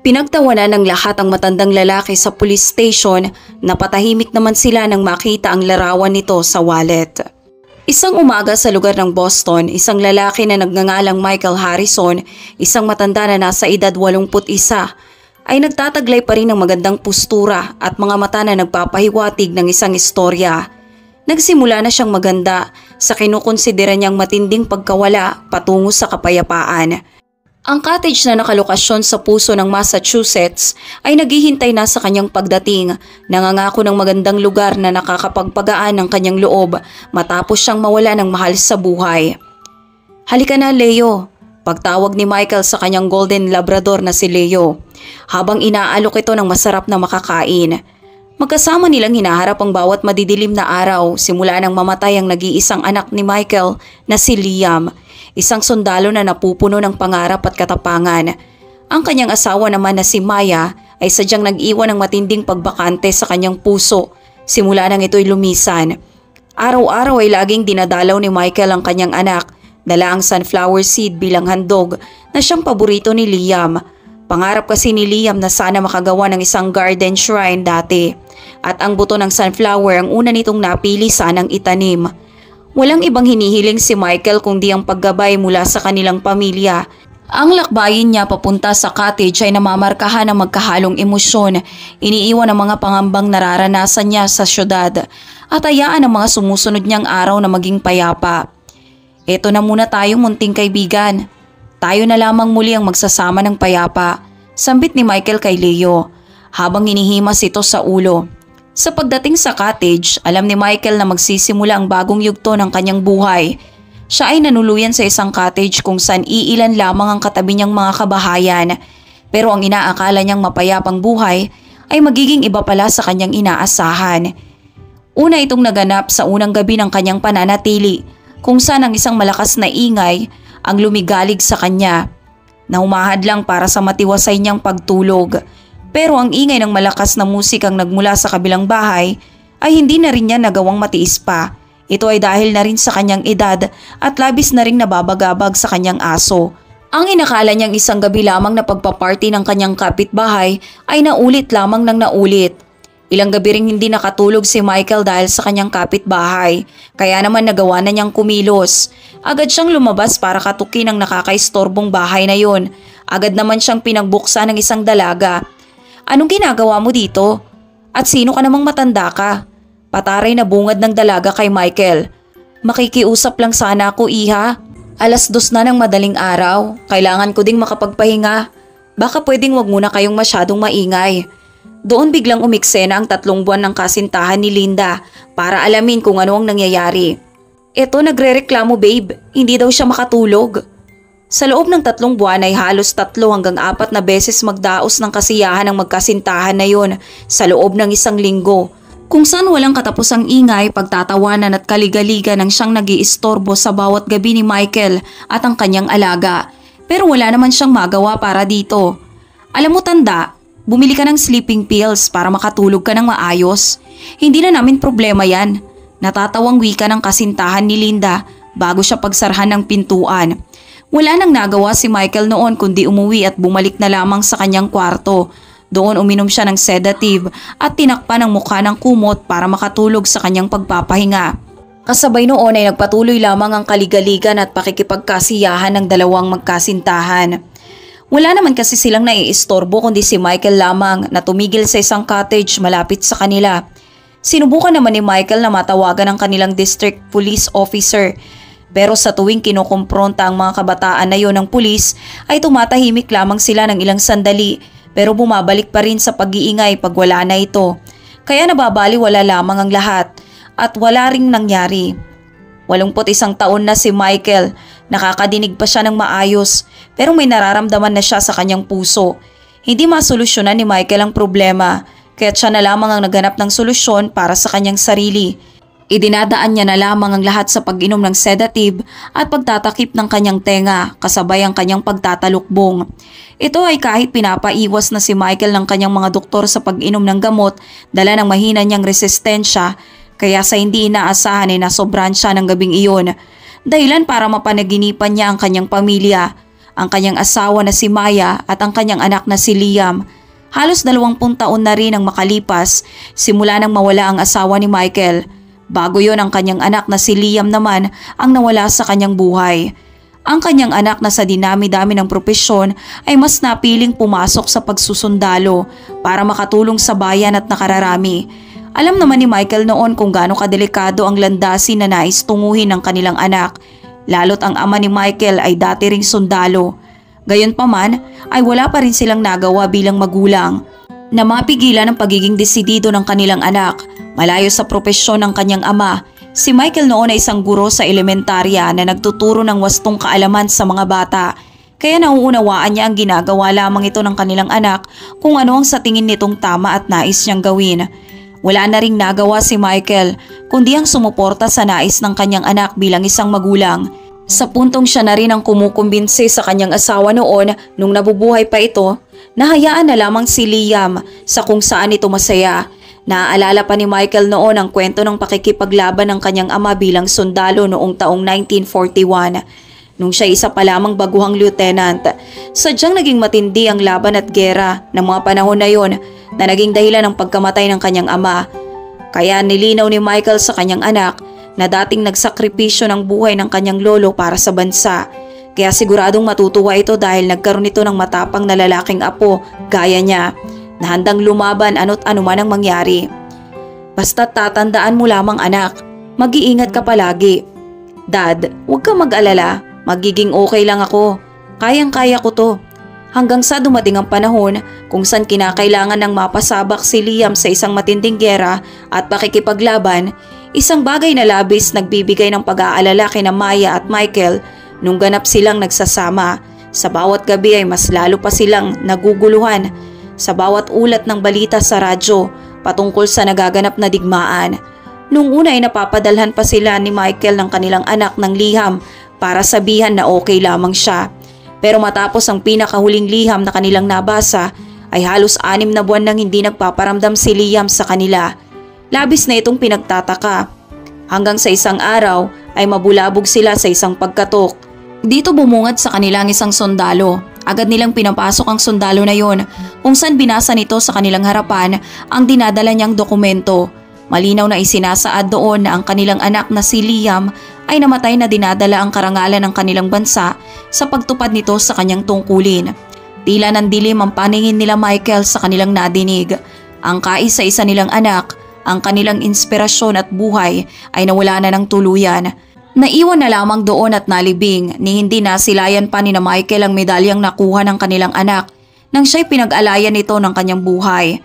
Pinagtawanan ng lahat ang matandang lalaki sa police station. Napatahimik naman sila nang makita ang larawan nito sa wallet. Isang umaga sa lugar ng Boston, isang lalaki na nagngangalang Michael Harrison, isang matanda na nasa edad 81, ay nagtataglay pa rin ng magandang postura at mga mata na nagpapahiwatig ng isang istorya. Nagsimula na siyang maganda sa kinukonsidera niyang matinding pagkawala patungo sa kapayapaan. Ang cottage na nakalokasyon sa puso ng Massachusetts ay naghihintay na sa kanyang pagdating, nangangako ng magandang lugar na nakakapagpagaan ng kanyang loob matapos siyang mawala ng mahal sa buhay. "Halika na, Leo," pagtawag ni Michael sa kanyang golden labrador na si Leo, habang inaalok ito ng masarap na makakain. Magkasama nilang hinaharap ang bawat madidilim na araw simula nang mamatay ang nag-iisang anak ni Michael na si Liam, isang sundalo na napupuno ng pangarap at katapangan. Ang kanyang asawa naman na si Maya ay sadyang nag-iwan ng matinding pagbakante sa kanyang puso simula nang ito'y lumisan. Araw-araw ay laging dinadalaw ni Michael ang kanyang anak, dala ang sunflower seed bilang handog na siyang paborito ni Liam. Pangarap kasi ni Liam na sana makagawa ng isang garden shrine dati, at ang buto ng sunflower ang una nitong napili sanang itanim. Walang ibang hinihiling si Michael kundi ang paggabay mula sa kanilang pamilya. Ang lakbayin niya papunta sa cottage ay namamarkahan ng magkahalong emosyon. Iniiwan ang mga pangambang nararanasan niya sa syudad at hayaan ang mga sumusunod niyang araw na maging payapa. "Eto na muna tayo, munting kaibigan. Tayo na lamang muli ang magsasama ng payapa," sambit ni Michael kay Leo habang hinihimas ito sa ulo. Sa pagdating sa cottage, alam ni Michael na magsisimula ang bagong yugto ng kanyang buhay. Siya ay nanuluyan sa isang cottage kung saan iilan lamang ang katabi niyang mga kabahayan, pero ang inaakala niyang mapayapang buhay ay magiging iba pala sa kanyang inaasahan. Una itong naganap sa unang gabi ng kanyang pananatili, kung saan ang isang malakas na ingay ang lumigalig sa kanya, na humahadlang para sa matiwasay niyang pagtulog. Pero ang ingay ng malakas na musikang nagmula sa kabilang bahay ay hindi na rin niya nagawang matiis pa. Ito ay dahil na rin sa kanyang edad at labis na ring nababagabag sa kanyang aso. Ang inakala niyang isang gabi lamang na pagpaparty ng kanyang kapitbahay ay naulit lamang ng naulit. Ilang gabi ring hindi nakatulog si Michael dahil sa kanyang kapitbahay, kaya naman nagawa na niyang kumilos. Agad siyang lumabas para katukin ang nakakaistorbong bahay na yon. Agad naman siyang pinagbuksan ng isang dalaga. "Anong ginagawa mo dito? At sino ka namang matanda ka?" Pataray na bungad ng dalaga kay Michael. "Makikiusap lang sana ako, iha. 2:00 na ng madaling araw. Kailangan ko ding makapagpahinga. Baka pwedeng wag muna kayong masyadong maingay." Doon biglang umiksena ang 3 buwan ng kasintahan ni Linda para alamin kung ano ang nangyayari. "Eto, nagrereklamo babe, hindi daw siya makatulog." Sa loob ng 3 buwan ay halos 3 hanggang 4 na beses magdaos ng kasiyahan ng magkasintahan na yon sa loob ng 1 linggo, kung saan walang katapusang ingay, pagtatawanan at kaligaligan ang siyang nag-iistorbo sa bawat gabi ni Michael at ang kanyang alaga. Pero wala naman siyang magawa para dito. "Alam mo tanda, bumili ka ng sleeping pills para makatulog ka ng maayos. Hindi na namin problema yan." Natatawang wika ng kasintahan ni Linda bago siya pagsarhan ng pintuan. Wala nang nagawa si Michael noon kundi umuwi at bumalik na lamang sa kanyang kwarto. Doon uminom siya ng sedative at tinakpan ang mukha ng kumot para makatulog sa kanyang pagpapahinga. Kasabay noon ay nagpatuloy lamang ang kaligaligan at pakikipagkasiyahan ng dalawang magkasintahan. Wala naman kasi silang naiistorbo kundi si Michael lamang na tumigil sa isang cottage malapit sa kanila. Sinubukan naman ni Michael na matawagan ang kanilang district police officer. Pero sa tuwing kinukumpronta ang mga kabataan na yon ng pulis ay tumatahimik lamang sila ng ilang sandali, pero bumabalik pa rin sa pag-iingay pag wala na ito. Kaya nababaliwala lamang ang lahat at wala ring nangyari. 81 taon na si Michael, nakakadinig pa siya ng maayos pero may nararamdaman na siya sa kanyang puso. Hindi masolusyonan ni Michael ang problema, kaya siya na lamang ang naghanap ng solusyon para sa kanyang sarili. Idinadaan niya na lamang ang lahat sa pag-inom ng sedative at pagtatakip ng kanyang tenga kasabay ang kanyang pagtatalukbong. Ito ay kahit pinapaiwas na si Michael ng kanyang mga doktor sa pag-inom ng gamot, dala ng mahina niyang resistensya, kaya sa hindi inaasahan ay nasobran siya ng gabing iyon. Dahilan para mapanaginipan niya ang kanyang pamilya. ang kanyang asawa na si Maya at ang kanyang anak na si Liam. Halos 20 taon na rin ang makalipas simula nang mawala ang asawa ni Michael. Bago yon, ang kanyang anak na si Liam naman ang nawala sa kanyang buhay. Ang kanyang anak na sa dinami-dami ng propesyon ay mas napiling pumasok sa pagsusundalo para makatulong sa bayan at nakararami. Alam naman ni Michael noon kung gaano kadelikado ang landasin na nais tunguhin ng kanilang anak, lalo't ang ama ni Michael ay dati ring sundalo. Gayunpaman ay wala pa rin silang nagawa bilang magulang na mapigilan ang pagiging desidido ng kanilang anak. Malayo sa propesyon ng kanyang ama, si Michael noon ay isang guro sa elementarya na nagtuturo ng wastong kaalaman sa mga bata. Kaya nauunawaan niya ang ginagawa lamang ito ng kanilang anak kung ano ang sa tingin nitong tama at nais niyang gawin. Wala na ring nagawa si Michael kundi ang sumuporta sa nais ng kanyang anak bilang isang magulang. Sa puntong siya na rin ang kumukumbinsi sa kanyang asawa noon nung nabubuhay pa ito, nahayaan na lamang si Liam sa kung saan ito masaya. Naaalala pa ni Michael noon ang kwento ng pakikipaglaban ng kanyang ama bilang sundalo noong taong 1941. Nung siya isa pa lamang baguhang lieutenant, sadyang naging matindi ang laban at gera ng mga panahon na yon na naging dahilan ng pagkamatay ng kanyang ama. Kaya nilinaw ni Michael sa kanyang anak na dating nagsakripisyo ng buhay ng kanyang lolo para sa bansa. Kaya siguradong matutuwa ito dahil nagkaroon ito ng matapang na lalaking apo gaya niya, na handang lumaban ano't anuman ang mangyari. Basta't tatandaan mo lamang anak, mag-iingat ka palagi. Dad, huwag kang mag-alala, magiging okay lang ako. Kayang-kaya ko to. Hanggang sa dumating ang panahon kung saan kinakailangan ng mapasabak si Liam sa isang matinding gera at pakikipaglaban, isang bagay na labis nagbibigay ng pag-aalala kina Maya at Michael nung ganap silang nagsasama. Sa bawat gabi ay mas lalo pa silang naguguluhan sa bawat ulat ng balita sa radyo patungkol sa nagaganap na digmaan. Nung una ay napapadalhan pa sila ni Michael ng kanilang anak ng liham para sabihan na okay lamang siya. Pero matapos ang pinakahuling liham na kanilang nabasa ay halos 6 na buwan nang hindi nagpaparamdam si Liam sa kanila. Labis na itong pinagtataka. Hanggang sa isang araw ay mabulabog sila sa isang pagkatok. Dito bumungad sa kanilang isang sundalo. Agad nilang pinapasok ang sundalo na yon kung saan binasa nito sa kanilang harapan ang dinadala niyang dokumento. Malinaw na isinasaad doon na ang kanilang anak na si Liam ay namatay na dinadala ang karangalan ng kanilang bansa sa pagtupad nito sa kanyang tungkulin. Tila nandilim ang paningin nila Michael sa kanilang nadinig. Ang kaisa-isa nilang anak, ang kanilang inspirasyon at buhay ay nawala na ng tuluyan. Naiwan na lamang doon at nalibing ni hindi nasilayan pa ni na Michael ang medalyang nakuha ng kanilang anak nang siya'y pinag-alayan nito ng kanyang buhay.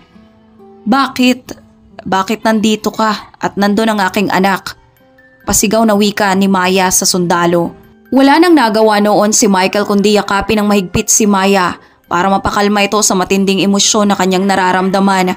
Bakit? Bakit nandito ka at nandun ang aking anak? Pasigaw na wika ni Maya sa sundalo. Wala nang nagawa noon si Michael kundi yakapin ng mahigpit si Maya para mapakalma ito sa matinding emosyon na kanyang nararamdaman.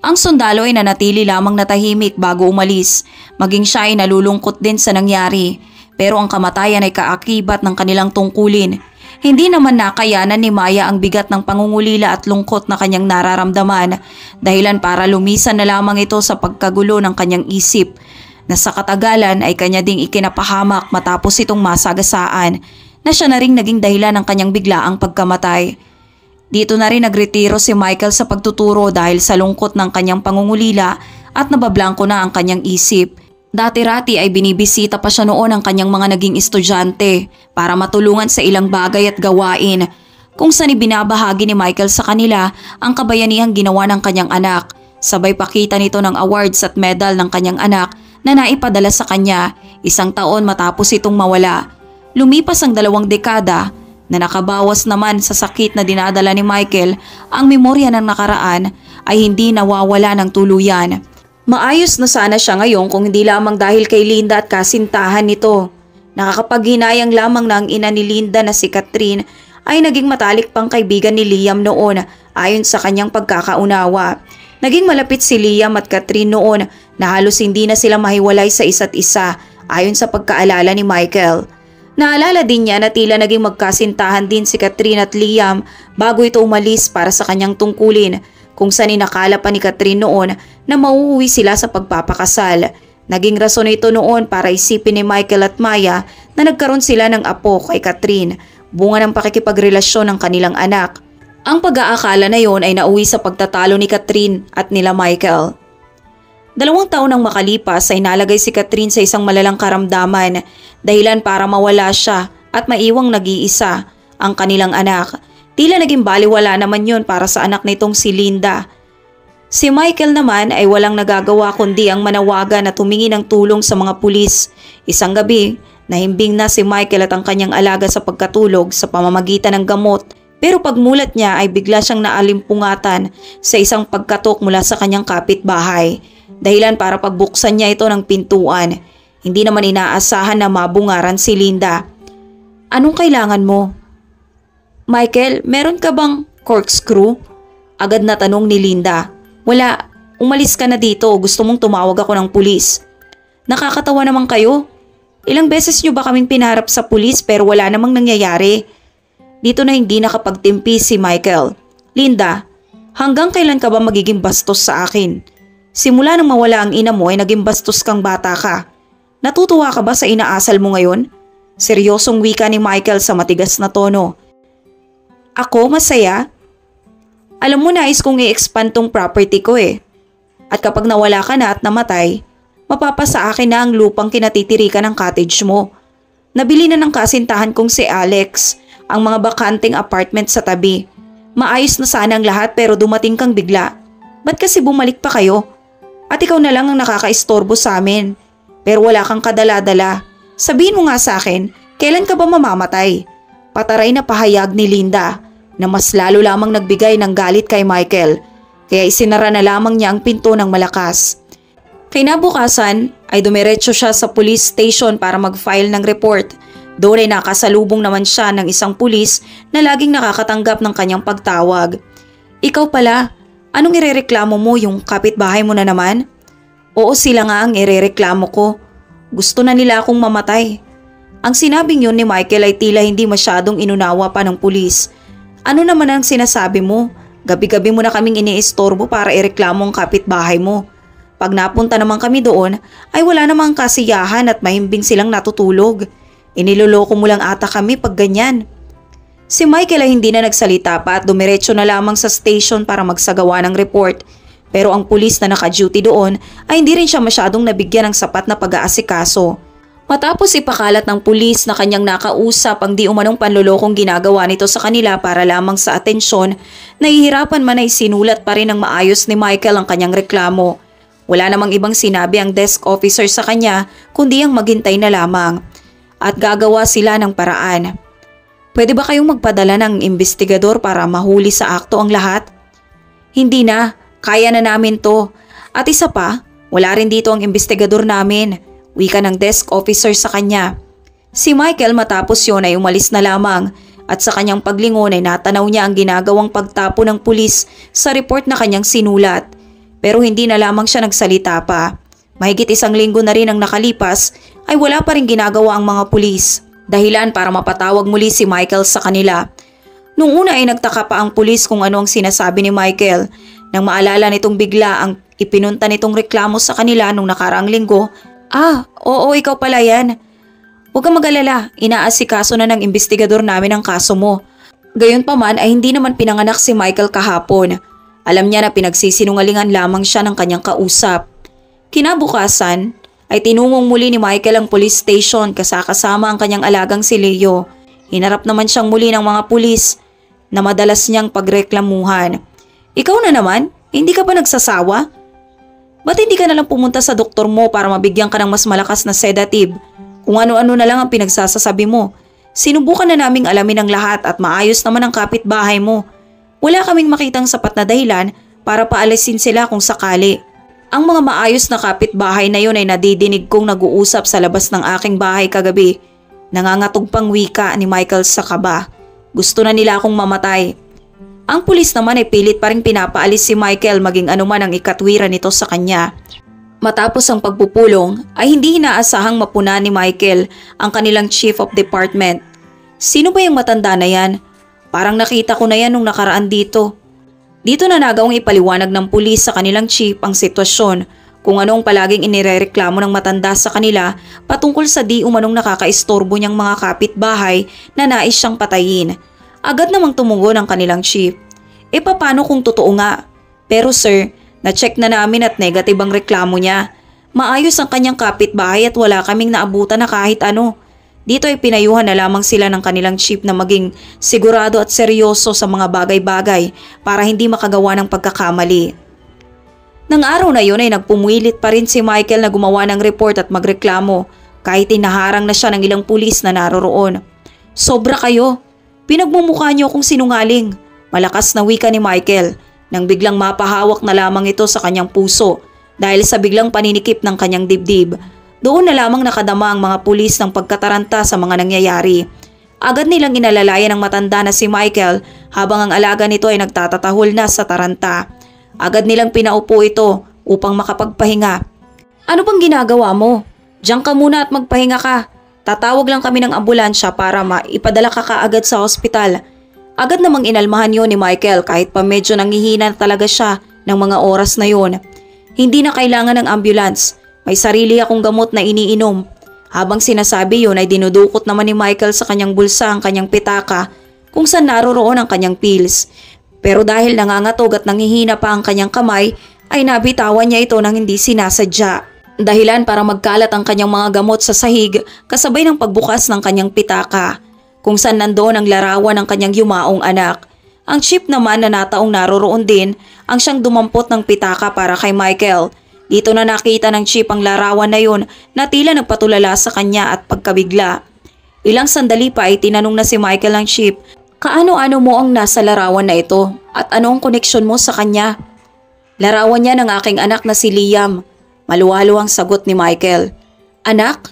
Ang sundalo ay nanatili lamang natahimik bago umalis, maging siya ay nalulungkot din sa nangyari. Pero ang kamatayan ay kaakibat ng kanilang tungkulin. Hindi naman nakayanan ni Maya ang bigat ng pangungulila at lungkot na kanyang nararamdaman, dahilan para lumisan na lamang ito sa pagkagulo ng kanyang isip, na sa katagalan ay kanya ding ikinapahamak matapos itong masagasaan, na siya na ring naging dahilan ng kanyang biglaang pagkamatay. Dito na rin nagretiro si Michael sa pagtuturo dahil sa lungkot ng kanyang pangungulila at nabablangko na ang kanyang isip. Dati-rati ay binibisita pa siya noon ang kanyang mga naging estudyante para matulungan sa ilang bagay at gawain, kung saan ibinabahagi ni Michael sa kanila ang kabayanihang ginawa ng kanyang anak. Sabay pakita nito ng awards at medal ng kanyang anak na naipadala sa kanya 1 taon matapos itong mawala. Lumipas ang 2 dekada na nakabawas naman sa sakit na dinadala ni Michael, ang memorya ng nakaraan ay hindi nawawala ng tuluyan. Maayos na sana siya ngayon kung hindi lamang dahil kay Linda at kasintahan nito. Nakakapaghinayang lamang na ang ina ni Linda na si Catherine ay naging matalik pang kaibigan ni Liam noon ayon sa kanyang pagkakaunawa. Naging malapit si Liam at Catherine noon na halos hindi na sila mahiwalay sa isa't isa ayon sa pagkaalala ni Michael. Naalala din niya na tila naging magkasintahan din si Catherine at Liam bago ito umalis para sa kanyang tungkulin, kung saan inakala pa ni Catherine noon na mauuwi sila sa pagpapakasal. Naging rason ito noon para isipin ni Michael at Maya na nagkaroon sila ng apo kay Catherine bunga ng pakikipagrelasyon ng kanilang anak. Ang pag-aakala na yon ay nauwi sa pagtatalo ni Catherine at nila Michael. 2 taon nang makalipas ay nalagay si Catherine sa isang malalang karamdaman, dahilan para mawala siya at maiwang nag-iisa ang kanilang anak. Tila naging baliwala naman yon para sa anak nitong si Linda. Si Michael naman ay walang nagagawa kundi ang manawagan at humingi ng tulong sa mga pulis. Isang gabi, nahimbing na si Michael at ang kanyang alaga sa pagkatulog sa pamamagitan ng gamot, pero pagmulat niya ay bigla siyang naalimpungatan sa isang pagkatok mula sa kanyang kapitbahay. Dahilan para pagbuksan niya ito ng pintuan. Hindi naman inaasahan na mabungaran si Linda. "Anong kailangan mo?" "Michael, meron ka bang corkscrew?" agad na tanong ni Linda. "Wala, umalis ka na dito, gusto mong tumawag ako ng pulis." "Nakakatawa naman kayo. Ilang beses nyo ba kaming pinaharap sa pulis pero wala namang nangyayari?" Dito na hindi nakapagtimpi si Michael. "Linda, hanggang kailan ka ba magiging bastos sa akin? Simula nang mawala ang ina mo ay naging bastos kang bata ka. Natutuwa ka ba sa inaasal mo ngayon?" Seryosong wika ni Michael sa matigas na tono. "Ako masaya? Alam mo, nais kong i-expand tong property ko eh. At kapag nawala ka na at namatay, mapapasa akin na ang lupang kinatitirikan ng cottage mo. Nabili na ng kasintahan kong si Alex ang mga bakanting apartment sa tabi. Maayos na sana ang lahat pero dumating kang bigla. Ba't kasi bumalik pa kayo? At ikaw na lang ang nakakaistorbo sa amin. Pero wala kang kadala-dala. Sabihin mo nga sa akin, kailan ka ba mamamatay?" Pataray na pahayag ni Linda na mas lalo lamang nagbigay ng galit kay Michael, kaya isinara na lamang niya ang pinto ng malakas. Kinabukasan ay dumiretso siya sa police station para mag-file ng report. Doon ay nakasalubong naman siya ng isang pulis na laging nakakatanggap ng kanyang pagtawag. "Ikaw pala, anong irereklamo mo, yung kapitbahay mo na naman?" "Oo, sila nga ang irereklamo ko. Gusto na nila akong mamatay." Ang sinabing yun ni Michael ay tila hindi masyadong inunawa pa ng pulis. "Ano naman ang sinasabi mo? Gabi-gabi mo na kaming iniistorbo para ireklamo ang kapitbahay mo. Pag napunta naman kami doon ay wala namang kasiyahan at mahimbing silang natutulog. Iniloloko mo lang ata kami pag ganyan." Si Michael ay hindi na nagsalita pa at dumiretso na lamang sa station para magsagawa ng report. Pero ang pulis na naka-duty doon ay hindi rin siya masyadong nabigyan ng sapat na pag-aasikaso. Matapos ipakalat ng pulis na kanyang nakausap ang di umanong panlolokong ginagawa nito sa kanila para lamang sa atensyon, nahihirapan man ay sinulat pa rin ng maayos ni Michael ang kanyang reklamo. Wala namang ibang sinabi ang desk officer sa kanya kundi ang maghintay na lamang. At gagawa sila ng paraan. "Pwede ba kayong magpadala ng investigador para mahuli sa akto ang lahat?" "Hindi na, kaya na namin to. At isa pa, wala rin dito ang investigador namin." Wika ng desk officer sa kanya. Si Michael matapos yon ay umalis na lamang at sa kanyang paglingon ay natanaw niya ang ginagawang pagtapo ng pulis sa report na kanyang sinulat. Pero hindi na lamang siya nagsalita pa. Mahigit 1 linggo na rin ang nakalipas ay wala pa rin ginagawa ang mga pulis. Dahilan para mapatawag muli si Michael sa kanila. Nung una ay nagtaka pa ang pulis kung ano ang sinasabi ni Michael. Nang maalala nitong bigla ang ipinunta nitong reklamo sa kanila nung nakaraang linggo. "Ah, oo, ikaw pala yan. Huwag kang mag-alala, inaasikaso na ng investigador namin ang kaso mo." Gayunpaman ay hindi naman pinanganak si Michael kahapon. Alam niya na pinagsisinungalingan lamang siya ng kanyang kausap. Kinabukasan ay tinungong muli ni Michael ang police station kasama ang kanyang alagang si Leo. Hinarap naman siyang muli ng mga pulis na madalas niyang pagreklamuhan. "Ikaw na naman, hindi ka ba nagsasawa? Ba't hindi ka nalang pumunta sa doktor mo para mabigyan ka ng mas malakas na sedative? Kung ano-ano na lang ang pinagsasasabi mo. Sinubukan na naming alamin ang lahat at maayos naman ang kapitbahay mo. Wala kaming makitang sapat na dahilan para paalisin sila kung sakali." Ang mga maayos na kapitbahay na yun ay nadidinig kong nag-uusap sa labas ng aking bahay kagabi. Nangangatog pang wika ni Michael sa kaba. Gusto na nila akong mamatay. Ang pulis naman ay pilit pa ring pinapaalis si Michael maging anuman ang ikatwiran nito sa kanya. Matapos ang pagpupulong ay hindi inaasahang mapuna ni Michael ang kanilang chief of department. "Sino ba yung matanda na yan? Parang nakita ko na yan nung nakaraan dito." Dito na nagawang ipaliwanag ng pulis sa kanilang chief ang sitwasyon kung anong palaging inirereklamo ng matanda sa kanila patungkol sa di umanong nakakaistorbo niyang mga kapitbahay na nais siyang patayin. Agad namang tumugon ang kanilang chief. E paano kung totoo nga? Pero sir, na-check na namin at negative ang reklamo niya. Maayos ang kanyang kapitbahay at wala kaming naabutan na kahit ano. Dito ay pinayuhan na lamang sila ng kanilang chief na maging sigurado at seryoso sa mga bagay-bagay para hindi makagawa ng pagkakamali. Nang araw na yun ay nagpumuilit pa rin si Michael na gumawa ng report at magreklamo kahit inaharang na siya ng ilang pulis na naroroon. Sobra kayo. Pinagmumukha niyo akong sinungaling. Malakas na wika ni Michael nang biglang mapahawak na lamang ito sa kanyang puso dahil sa biglang paninikip ng kanyang dibdib. Doon na lamang nakadama ang mga pulis ng pagkataranta sa mga nangyayari. Agad nilang inalalayan ng matanda na si Michael habang ang alaga nito ay nagtatatahol na sa taranta. Agad nilang pinaupo ito upang makapagpahinga. Ano bang ginagawa mo? Diyan ka muna at magpahinga ka. Tatawag lang kami ng ambulansya para maipadala ka kaagad sa ospital. Agad namang inalmahan yon ni Michael kahit pa medyo nangihina talaga siya ng mga oras na yon. Hindi na kailangan ng ambulance. May sarili akong gamot na iniinom. Habang sinasabi yun ay dinudukot naman ni Michael sa kanyang bulsa ang kanyang pitaka kung saan naroroon ang kanyang pills. Pero dahil nangangatog at nanghihina pa ang kanyang kamay ay nabitawan niya ito nang hindi sinasadya. Dahilan para magkalat ang kanyang mga gamot sa sahig kasabay ng pagbukas ng kanyang pitaka kung saan nandoon ang larawan ng kanyang yumaong anak. Ang chief naman na nataong naroroon din ang siyang dumampot ng pitaka para kay Michael. Dito na nakita ng chief ang larawan na yun na tila nagpatulala sa kanya at pagkabigla. Ilang sandali pa ay tinanong na si Michael ng chief, kaano-ano mo ang nasa larawan na ito at anong koneksyon mo sa kanya? Larawan niya ng aking anak na si Liam. Maluwalo ang sagot ni Michael. Anak?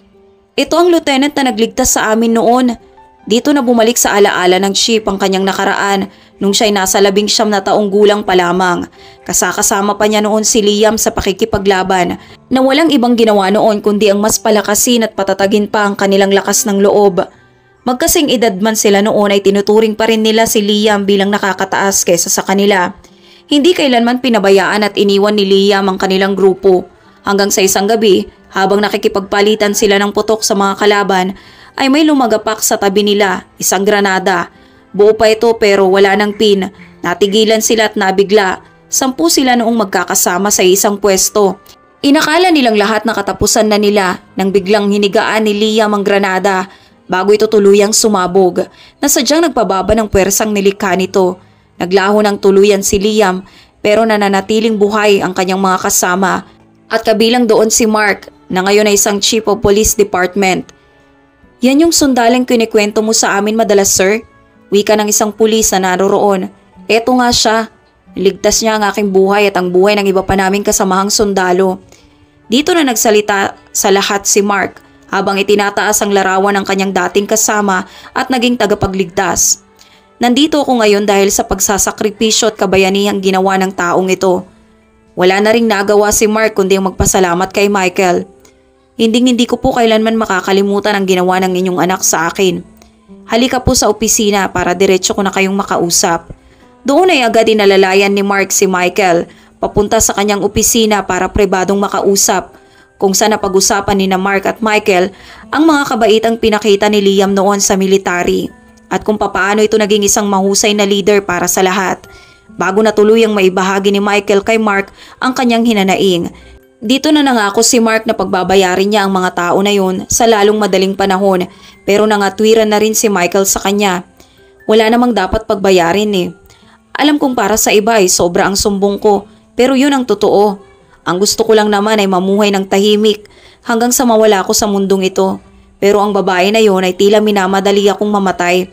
Ito ang lieutenant na nagligtas sa amin noon. Dito na bumalik sa alaala ng chief ang kanyang nakaraan nung siya'y nasa 19 na taong gulang pa lamang. Kasama pa niya noon si Liam sa pakikipaglaban na walang ibang ginawa noon kundi ang mas palakasin at patatagin pa ang kanilang lakas ng loob. Magkasing edad man sila noon ay tinuturing pa rin nila si Liam bilang nakakataas kaysa sa kanila. Hindi kailanman pinabayaan at iniwan ni Liam ang kanilang grupo. Hanggang sa isang gabi, habang nakikipagpalitan sila ng putok sa mga kalaban, ay may lumagapak sa tabi nila, isang granada. Buo pa ito pero wala ng pin. Natigilan sila at nabigla. 10 sila noong magkakasama sa isang pwesto. Inakala nilang lahat na katapusan na nila nang biglang hinigaan ni Liam ang granada bago ito tuluyang sumabog na sadyang nagpababa ng pwersang nilikha nito. Naglaho ng tuluyan si Liam pero nananatiling buhay ang kanyang mga kasama at kabilang doon si Mark na ngayon ay isang chief of police department. Yan yung sundaling kinikwento mo sa amin madalas, sir? Wika ng isang pulis na naroroon. Eto nga siya. Ligtas niya ang aking buhay at ang buhay ng iba pa naming kasamahang sundalo. Dito na nagsalita sa lahat si Mark habang itinataas ang larawan ng kanyang dating kasama at naging tagapagligtas. Nandito ako ngayon dahil sa pagsasakripisyo at kabayanihang ginawa ng taong ito. Wala na ring nagawa si Mark kundi ang magpasalamat kay Michael. Hindi ko po kailanman makakalimutan ang ginawa ng inyong anak sa akin. Halika po sa opisina para diretso ko na kayong makausap. Doon ay agad inalalayan ni Mark si Michael papunta sa kanyang opisina para pribadong makausap kung saan napag-usapan ni na Mark at Michael ang mga kabaitang pinakita ni Liam noon sa military at kung papaano ito naging isang mahusay na leader para sa lahat. Bago na tuluyang maibahagi ni Michael kay Mark ang kanyang hinanaing. Dito na nangako si Mark na pagbabayarin niya ang mga tao na yun sa lalong madaling panahon pero nangatwiran na rin si Michael sa kanya. Wala namang dapat pagbayarin eh. Alam kong para sa iba ay sobra ang sumbong ko pero yun ang totoo. Ang gusto ko lang naman ay mamuhay ng tahimik hanggang sa mawala ako sa mundong ito. Pero ang babae na yun ay tila minamadali akong mamatay.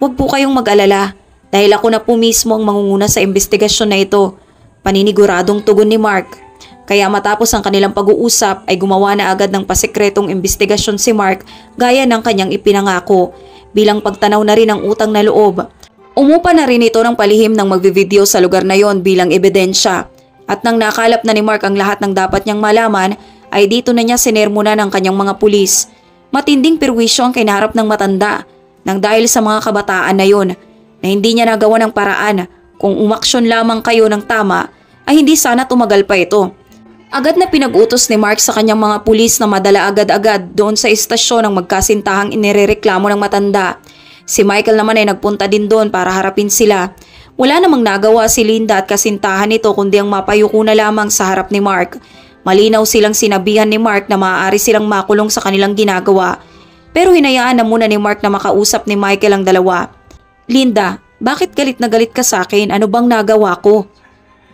Huwag po kayong mag-alala dahil ako na po mismo ang mangunguna sa investigasyon na ito. Paniniguradong tugon ni Mark. Kaya matapos ang kanilang pag-uusap ay gumawa na agad ng pasikretong investigasyon si Mark gaya ng kanyang ipinangako bilang pagtanaw na rin ng utang na loob. Umupa na rin ito ng palihim ng magbivideo sa lugar na yon bilang ebidensya. At nang nakalap na ni Mark ang lahat ng dapat niyang malaman ay dito na niya sinermona ng kanyang mga pulis. Matinding perwisyo ang kinaharap ng matanda nang dahil sa mga kabataan na yon na hindi niya nagawa ng paraan. Kung umaksyon lamang kayo ng tama ay hindi sana tumagal pa ito. Agad na pinag-utos ni Mark sa kanyang mga pulis na madala agad-agad doon sa istasyon ang magkasintahang inirereklamo ng matanda. Si Michael naman ay nagpunta din doon para harapin sila. Wala namang nagawa si Linda at kasintahan nito kundi ang mapayuko na lamang sa harap ni Mark. Malinaw silang sinabihan ni Mark na maaari silang makulong sa kanilang ginagawa. Pero hinayaan na muna ni Mark na makausap ni Michael ang dalawa. Linda, bakit galit na galit ka sa akin? Ano bang nagawa ko?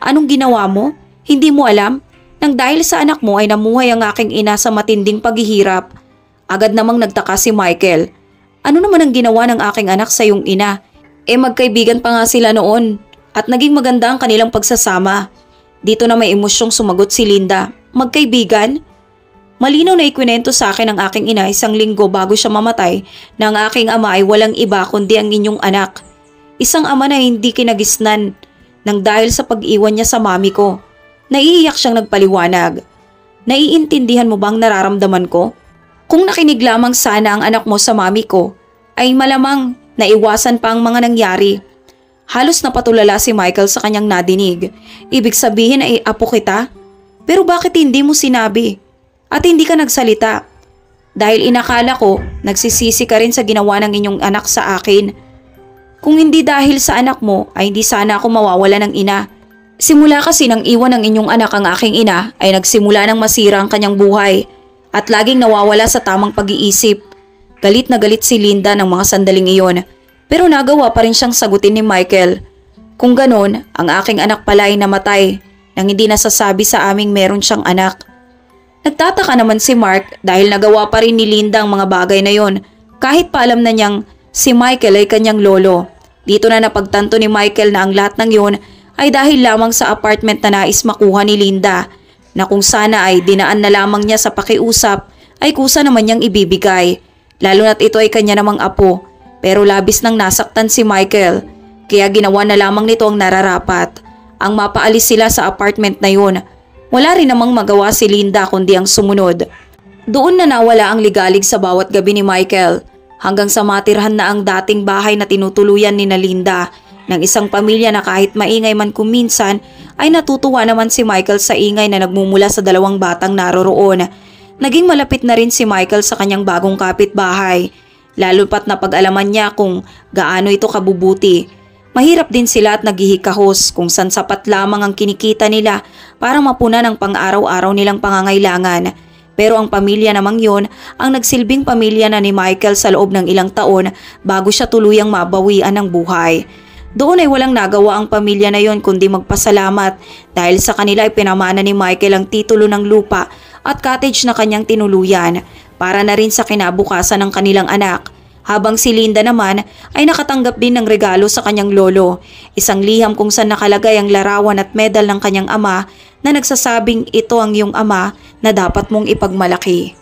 Anong ginawa mo? Hindi mo alam? Nang dahil sa anak mo ay namuhay ang aking ina sa matinding paghihirap. Agad namang nagtaka si Michael. Ano naman ang ginawa ng aking anak sa iyong ina? Magkaibigan pa nga sila noon at naging maganda ang kanilang pagsasama. Dito na may emosyong sumagot si Linda. Magkaibigan? Malinaw na ikwinento sa akin ng aking ina 1 linggo bago siya mamatay na ang aking ama ay walang iba kundi ang inyong anak. Isang ama na hindi kinagisnan nang dahil sa pag-iwan niya sa mami ko. Naiiyak siyang nagpaliwanag. Naiintindihan mo bang nararamdaman ko? Kung nakinig lamang sana ang anak mo sa mami ko, ay malamang naiwasan pa ang mga nangyari. Halos napatulala si Michael sa kanyang nadinig. Ibig sabihin ay apo kita? Pero bakit hindi mo sinabi? At hindi ka nagsalita? Dahil inakala ko, nagsisisi ka rin sa ginawa ng inyong anak sa akin. Kung hindi dahil sa anak mo, ay hindi sana ako mawawala ng ina. Simula kasi nang iwan ng inyong anak ang aking ina ay nagsimula nang masira ang kanyang buhay at laging nawawala sa tamang pag-iisip. Galit na galit si Linda ng mga sandaling iyon pero nagawa pa rin siyang sagutin ni Michael. Kung ganon, ang aking anak pala ay namatay nang hindi nasasabi sa aming meron siyang anak. Nagtataka naman si Mark dahil nagawa pa rin ni Linda ang mga bagay na yon kahit pa alam na niyang si Michael ay kanyang lolo. Dito na napagtanto ni Michael na ang lahat ng yon ay dahil lamang sa apartment na nais makuha ni Linda na kung sana ay dinaan na lamang niya sa pakiusap ay kusa naman niyang ibibigay. Lalo na't ito ay kanya namang apo pero labis nang nasaktan si Michael kaya ginawa na lamang nito ang nararapat. Ang mapaalis sila sa apartment na yun. Wala rin namang magawa si Linda kundi ang sumunod. Doon na nawala ang ligalig sa bawat gabi ni Michael hanggang sa matirhan na ang dating bahay na tinutuluyan ni Linda ng isang pamilya na kahit maingay man kuminsan ay natutuwa naman si Michael sa ingay na nagmumula sa 2 batang naroroon. Naging malapit na rin si Michael sa kanyang bagong kapitbahay, lalo pat napag-alaman niya kung gaano ito kabubuti. Mahirap din sila at naghihikahos kung saan sapat lamang ang kinikita nila para mapunan ang pang-araw-araw nilang pangangailangan. Pero ang pamilya namang yon ang nagsilbing pamilya na ni Michael sa loob ng ilang taon bago siya tuluyang mabawian ng buhay. Doon ay walang nagawa ang pamilya na yon kundi magpasalamat dahil sa kanila ay pinamana ni Michael ang titulo ng lupa at cottage na kanyang tinuluyan para na rin sa kinabukasan ng kanilang anak. Habang si Linda naman ay nakatanggap din ng regalo sa kanyang lolo, isang liham kung saan nakalagay ang larawan at medal ng kanyang ama na nagsasabing ito ang iyong ama na dapat mong ipagmalaki.